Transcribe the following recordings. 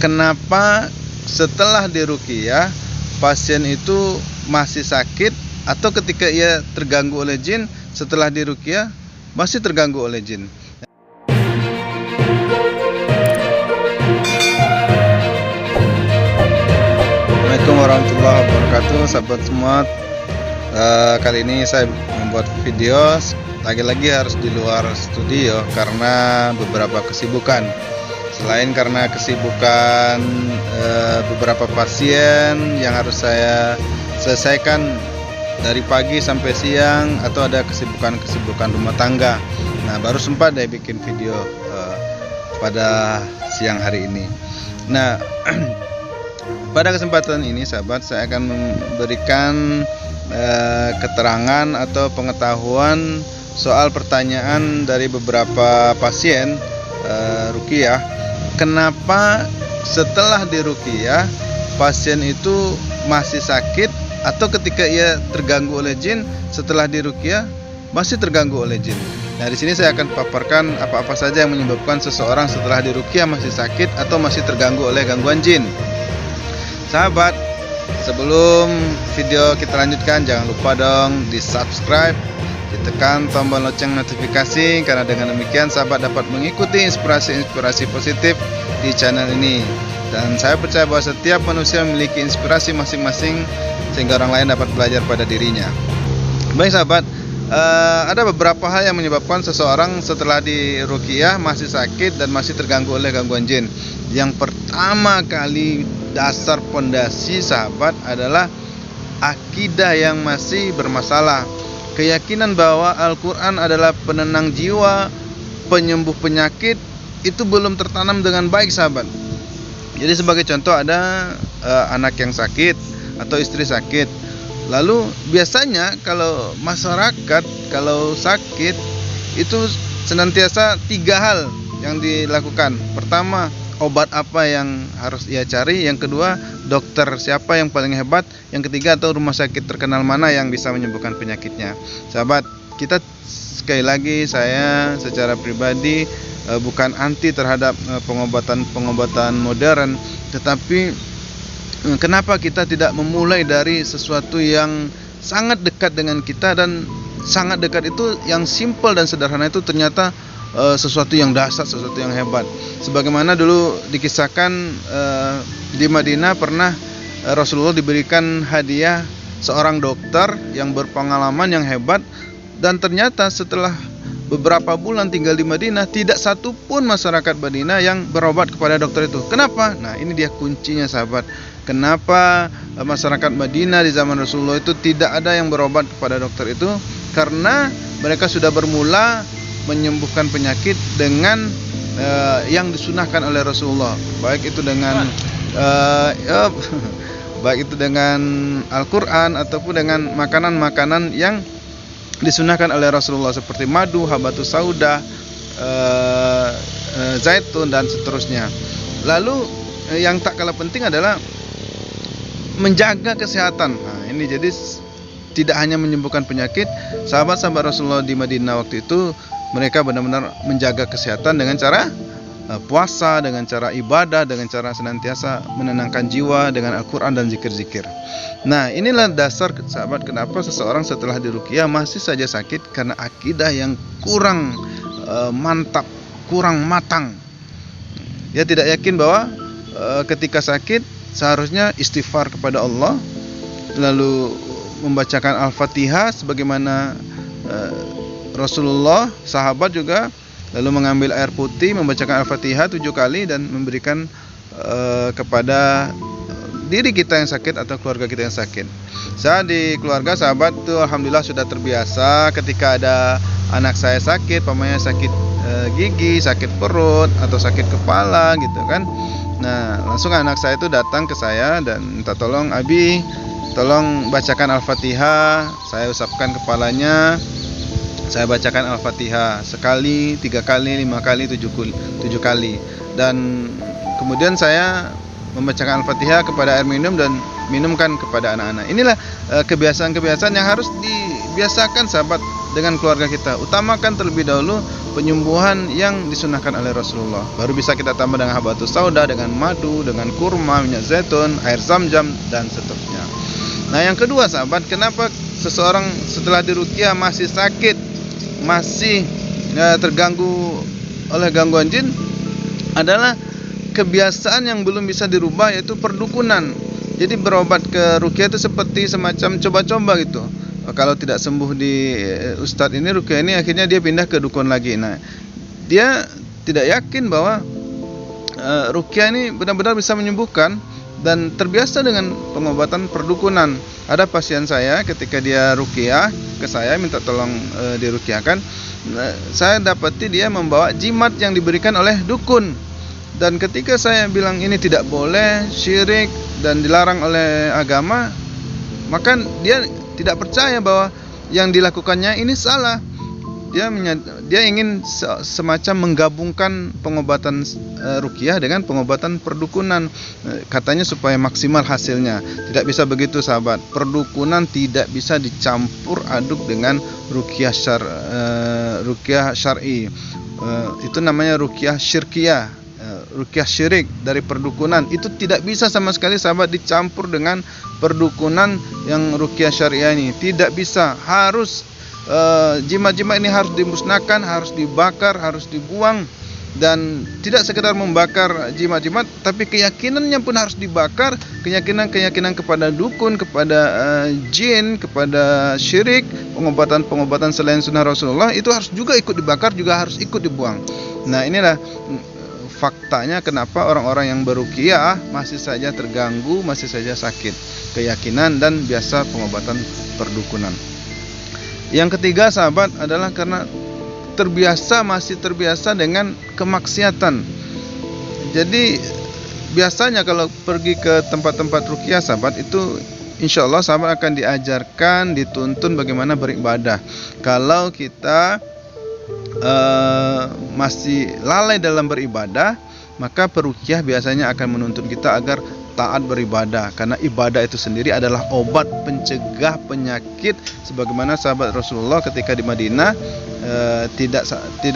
kenapa setelah diruqyah pasien itu masih sakit, atau ketika ia terganggu oleh jin setelah diruqyah masih terganggu oleh jin. Assalamualaikum warahmatullahi wabarakatuh, sahabat semua. Kali ini saya membuat video lagi-lagi harus di luar studio karena beberapa kesibukan. Selain karena kesibukan beberapa pasien yang harus saya selesaikan dari pagi sampai siang, atau ada kesibukan rumah tangga. Nah, baru sempat saya bikin video pada siang hari ini. Nah, pada kesempatan ini sahabat, saya akan memberikan keterangan atau pengetahuan soal pertanyaan dari beberapa pasien ruqyah. Kenapa setelah diruqyah pasien itu masih sakit, atau ketika ia terganggu oleh jin setelah diruqyah masih terganggu oleh jin. Nah, di sini saya akan paparkan apa-apa saja yang menyebabkan seseorang setelah diruqyah masih sakit atau masih terganggu oleh gangguan jin. Sahabat, sebelum video kita lanjutkan, jangan lupa dong di subscribe, ditekan tombol lonceng notifikasi, karena dengan demikian sahabat dapat mengikuti inspirasi-inspirasi positif di channel ini. Dan saya percaya bahwa setiap manusia memiliki inspirasi masing-masing, sehingga orang lain dapat belajar pada dirinya. Baik sahabat, ada beberapa hal yang menyebabkan seseorang setelah diruqyah masih sakit dan masih terganggu oleh gangguan jin. Yang pertama kali, dasar pondasi sahabat adalah akidah yang masih bermasalah. Keyakinan bahwa Al-Quran adalah penenang jiwa, penyembuh penyakit, itu belum tertanam dengan baik sahabat. Jadi sebagai contoh, ada anak yang sakit atau istri sakit. Lalu biasanya kalau masyarakat kalau sakit itu senantiasa 3 hal yang dilakukan. Pertama, obat apa yang harus ia cari. Yang kedua, dokter siapa yang paling hebat. Yang ketiga, atau rumah sakit terkenal mana yang bisa menyembuhkan penyakitnya. Sahabat, kita sekali lagi, saya secara pribadi bukan anti terhadap pengobatan modern, tetapi kenapa kita tidak memulai dari sesuatu yang sangat dekat dengan kita, dan sangat dekat itu yang simple dan sederhana itu ternyata sesuatu yang dahsyat, sesuatu yang hebat. Sebagaimana dulu dikisahkan di Madinah pernah Rasulullah diberikan hadiah seorang dokter yang berpengalaman, yang hebat, dan ternyata setelah beberapa bulan tinggal di Madinah, tidak satu pun masyarakat Madinah yang berobat kepada dokter itu. Kenapa? Nah, ini dia kuncinya sahabat. Kenapa masyarakat Madinah di zaman Rasulullah itu tidak ada yang berobat kepada dokter itu? Karena mereka sudah bermula menyembuhkan penyakit dengan yang disunahkan oleh Rasulullah, baik itu dengan baik itu dengan Al-Quran ataupun dengan makanan-makanan yang disunahkan oleh Rasulullah, seperti madu, habatus sauda, zaitun, dan seterusnya. Lalu yang tak kalah penting adalah menjaga kesehatan. Nah, ini jadi tidak hanya menyembuhkan penyakit, sahabat-sahabat Rasulullah di Madinah waktu itu mereka benar-benar menjaga kesehatan dengan cara puasa, dengan cara ibadah, dengan cara senantiasa menenangkan jiwa dengan Al-Quran dan zikir-zikir. Nah, inilah dasar sahabat kenapa seseorang setelah diruqyah masih saja sakit, karena akidah yang kurang mantap, kurang matang. Dia tidak yakin bahwa ketika sakit seharusnya istighfar kepada Allah, lalu membacakan Al-Fatihah sebagaimana Rasulullah, sahabat juga, lalu mengambil air putih, membacakan Al-Fatihah 7 kali dan memberikan kepada diri kita yang sakit atau keluarga kita yang sakit. Saya di keluarga sahabat itu alhamdulillah sudah terbiasa ketika ada anak saya sakit, pamannya sakit gigi, sakit perut, atau sakit kepala gitu kan. Nah, langsung anak saya itu datang ke saya dan minta tolong, Abi, tolong bacakan Al-Fatihah. Saya usapkan kepalanya, saya bacakan Al-Fatihah sekali, 3 kali, 5 kali, 7 kali. Dan kemudian saya membacakan Al-Fatihah kepada air minum dan minumkan kepada anak-anak. Inilah kebiasaan-kebiasaan yang harus dibiasakan sahabat dengan keluarga kita. Utamakan terlebih dahulu penyembuhan yang disunahkan oleh Rasulullah. Baru bisa kita tambah dengan habatus sauda, dengan madu, dengan kurma, minyak zaitun, air zam-zam, dan seterusnya. Nah, yang kedua sahabat, kenapa seseorang setelah diruqyah masih sakit, masih terganggu oleh gangguan jin, adalah kebiasaan yang belum bisa dirubah, yaitu perdukunan. Jadi berobat ke ruqyah itu seperti semacam coba-coba gitu. Kalau tidak sembuh di ustadz ini, ruqyah ini, akhirnya dia pindah ke dukun lagi. Nah, dia tidak yakin bahwa ruqyah ini benar-benar bisa menyembuhkan, dan terbiasa dengan pengobatan perdukunan. Ada pasien saya ketika dia ruqyah ke saya, minta tolong diruqyahkan, saya dapati dia membawa jimat yang diberikan oleh dukun. Dan ketika saya bilang ini tidak boleh, syirik dan dilarang oleh agama, maka dia tidak percaya bahwa yang dilakukannya ini salah. Dia ingin semacam menggabungkan pengobatan ruqyah dengan pengobatan perdukunan, katanya supaya maksimal hasilnya. Tidak bisa begitu sahabat. Perdukunan tidak bisa dicampur aduk dengan ruqyah syar'i. Itu namanya ruqyah syirkiyah, ruqyah syirik dari perdukunan. Itu tidak bisa sama sekali sahabat dicampur dengan perdukunan yang ruqyah syariah ini. Tidak bisa. Harus jimat-jimat ini harus dimusnahkan, harus dibakar, harus dibuang. Dan tidak sekedar membakar jimat-jimat, tapi keyakinannya pun harus dibakar. Keyakinan kepada dukun, kepada jin, kepada syirik, pengobatan selain sunnah Rasulullah, itu harus juga ikut dibakar, juga harus ikut dibuang. Nah, inilah faktanya kenapa orang-orang yang beruqyah masih saja terganggu, masih saja sakit keyakinan dan biasa pengobatan perdukunan. Yang ketiga sahabat adalah karena masih terbiasa dengan kemaksiatan. Jadi biasanya kalau pergi ke tempat-tempat ruqyah sahabat, itu insya Allah sahabat akan diajarkan, dituntun bagaimana beribadah. Kalau kita masih lalai dalam beribadah, maka peruqyah biasanya akan menuntun kita agar taat beribadah, karena ibadah itu sendiri adalah obat pencegah penyakit. Sebagaimana sahabat Rasulullah ketika di Madinah, tidak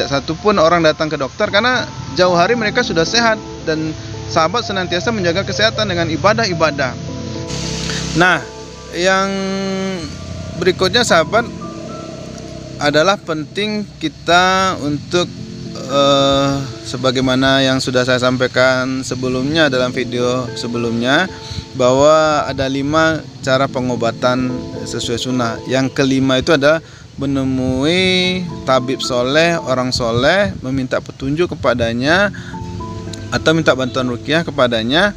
satupun orang datang ke dokter karena jauh hari mereka sudah sehat, dan sahabat senantiasa menjaga kesehatan dengan ibadah-ibadah. Nah, yang berikutnya sahabat adalah penting kita untuk sebagaimana yang sudah saya sampaikan sebelumnya dalam video sebelumnya, bahwa ada 5 cara pengobatan sesuai sunnah. Yang kelima itu adalah menemui tabib soleh, orang soleh, meminta petunjuk kepadanya atau minta bantuan ruqyah kepadanya,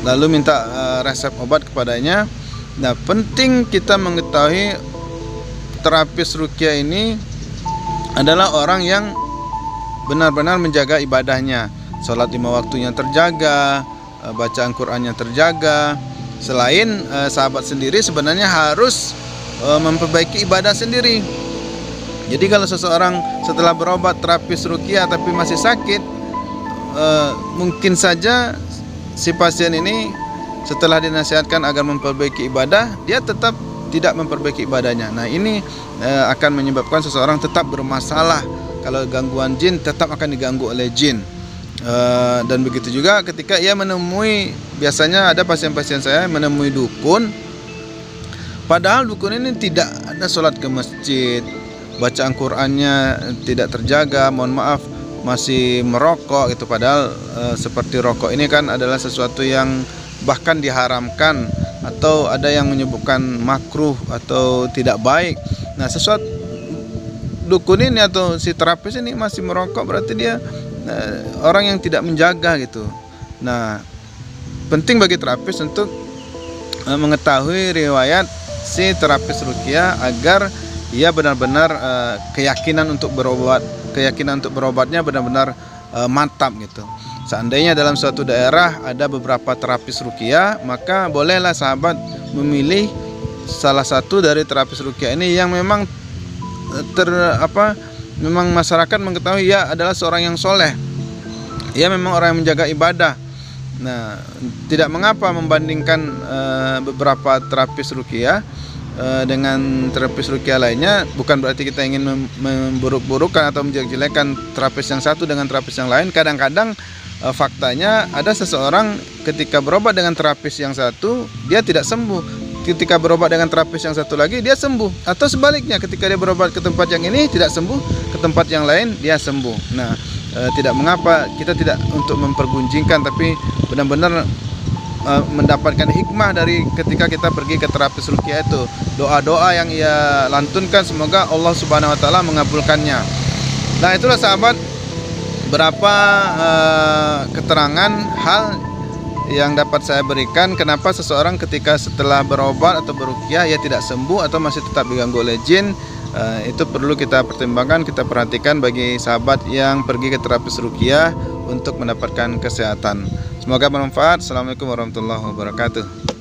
lalu minta resep obat kepadanya. Nah, penting kita mengetahui terapis ruqyah ini adalah orang yang benar-benar menjaga ibadahnya. Salat 5 waktunya terjaga, bacaan Qur'annya terjaga. Selain sahabat sendiri sebenarnya harus memperbaiki ibadah sendiri. Jadi kalau seseorang setelah berobat terapis ruqyah tapi masih sakit, mungkin saja si pasien ini setelah dinasihatkan agar memperbaiki ibadah, dia tetap tidak memperbaiki ibadahnya. Nah, ini akan menyebabkan seseorang tetap bermasalah. Kalau gangguan jin, tetap akan diganggu oleh jin. Dan begitu juga ketika ia menemui, biasanya ada pasien-pasien saya menemui dukun, padahal dukun ini tidak ada sholat ke masjid, bacaan Qur'annya tidak terjaga, mohon maaf, masih merokok gitu. Padahal seperti rokok ini kan adalah sesuatu yang bahkan diharamkan, atau ada yang menyebutkan makruh atau tidak baik. Nah, sesuatu dukun ini atau si terapis ini masih merokok, berarti dia orang yang tidak menjaga gitu. Nah, penting bagi terapis untuk mengetahui riwayat si terapis ruqyah agar ia benar-benar keyakinan untuk berobatnya benar-benar mantap gitu. Seandainya dalam suatu daerah ada beberapa terapis ruqyah, maka bolehlah sahabat memilih salah satu dari terapis ruqyah ini yang memang memang masyarakat mengetahui ia adalah seorang yang soleh, ia memang orang yang menjaga ibadah. Nah, tidak mengapa membandingkan beberapa terapis ruqyah dengan terapis ruqyah lainnya, bukan berarti kita ingin memburuk-burukkan atau menjelek-jelekan terapis yang satu dengan terapis yang lain. Kadang-kadang faktanya ada seseorang ketika berobat dengan terapis yang satu dia tidak sembuh, ketika berobat dengan terapis yang satu lagi dia sembuh, atau sebaliknya ketika dia berobat ke tempat yang ini tidak sembuh, ke tempat yang lain dia sembuh. Nah, tidak mengapa, kita tidak untuk mempergunjingkan, tapi benar-benar mendapatkan hikmah dari ketika kita pergi ke terapis ruqyah itu. Doa-doa yang ia lantunkan semoga Allah Subhanahu wa taala mengabulkannya. Nah, itulah sahabat berapa keterangan hal yang dapat saya berikan kenapa seseorang ketika setelah berobat atau beruqyah ia tidak sembuh atau masih tetap diganggu oleh jin. Itu perlu kita pertimbangkan, kita perhatikan bagi sahabat yang pergi ke terapis ruqyah untuk mendapatkan kesehatan. Semoga bermanfaat. Assalamualaikum warahmatullahi wabarakatuh.